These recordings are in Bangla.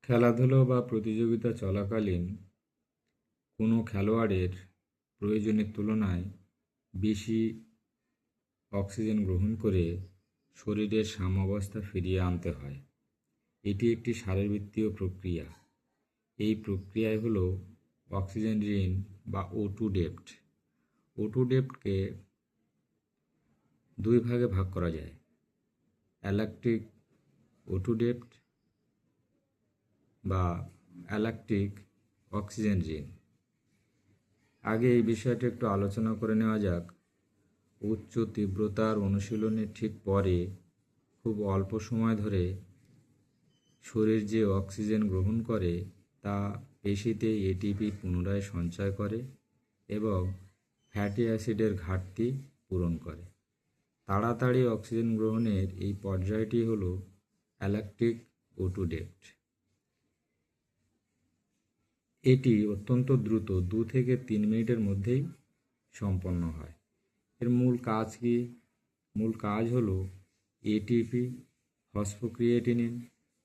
খেলাধুলো বা প্রতিযোগিতা চলাকালীন কোনো খেলোয়াড়ের প্রয়োজনের তুলনায় বেশি অক্সিজেন গ্রহণ করে শরীরের সাম্যাবস্থা ফিরিয়ে আনতে হয়। এটি একটি শারীরবৃত্তীয় প্রক্রিয়া। এই প্রক্রিয়ায় হলো অক্সিজেন ঋণ বা O2 ডেপ্ট। O2 ডেপ্টকে দুই ভাগে ভাগ করা যায়: অ্যালাক্টিক O2 ডেপ্ট বা অ্যালাক্টিক অক্সিজেন ঋণ। আগে এই বিষয়টা একটু আলোচনা করে নেওয়া যাক। উচ্চ তীব্রতার অনুশীলনের ঠিক পরে খুব অল্প সময় ধরে শরীর যে অক্সিজেন গ্রহণ করে তা পেশিতে এটিপি পুনরায় সঞ্চয় করে এবং ফ্যাটি অ্যাসিডের ঘাটতি পূরণ করে। তাড়াতাড়ি অক্সিজেন গ্রহণের এই পর্যায়টি হল অ্যালাক্টিক O2 ডেপ্ট। এটি অত্যন্ত দ্রুত 2 থেকে 3 মিনিটের মধ্যেই সম্পন্ন হয়। এর মূল কাজ কি? মূল কাজ হলো এটিপি, ফসফোক্রিয়েটিনিন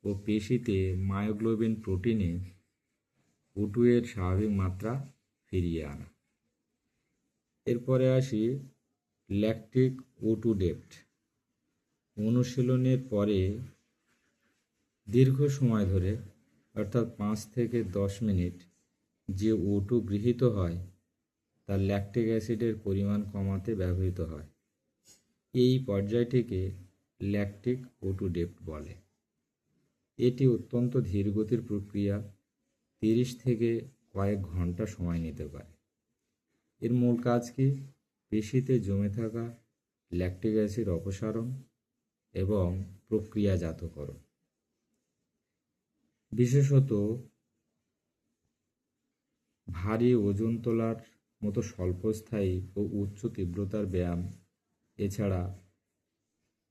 ও পেশিতে মায়োগ্লোবিন প্রোটিনে O2 এর স্বাভাবিক মাত্রা ফিরিয়ে আনা। এরপরে আসি ল্যাকটিক O2 ডেপ্ট। অনুশীলনের পরে দীর্ঘ সময় ধরে অর্থাৎ 5 থেকে 10 মিনিট যে O2 গৃহীত হয় তা ল্যাকটিক অ্যাসিডের পরিমাণ কমাতে ব্যবহৃত হয়। এই পর্যায়টিকে ল্যাকটিক O2 ডেপ্ট বলে। এটি অত্যন্ত ধীরগতির প্রক্রিয়া, 30 থেকে কয়েক ঘন্টা সময় নিতে পারে। এর মূল কাজ কি? পেশিতে জমে থাকা ল্যাকটিক অ্যাসিড অপসারণ এবং প্রক্রিয়াজাতকরণ। বিশেষত ভারী ওজন তোলার মতো স্বল্পস্থায়ী ও উচ্চ তীব্রতার ব্যায়াম, এছাড়া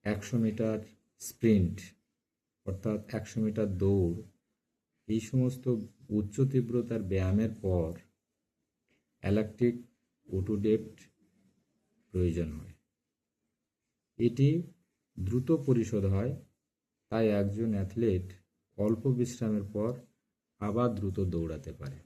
100 মিটার স্প্রিন্ট অর্থাৎ 100 মিটার দৌড়, এই সমস্ত উচ্চ তীব্রতার ব্যায়ামের পর অ্যালাক্টিক O2 ডেপ্ট প্রয়োজন হয়। এটি দ্রুত পরিশোধ হয়, তাই একজন অ্যাথলেট অল্প বিশ্রামের পর আবার দ্রুত দৌড়াতে পারে।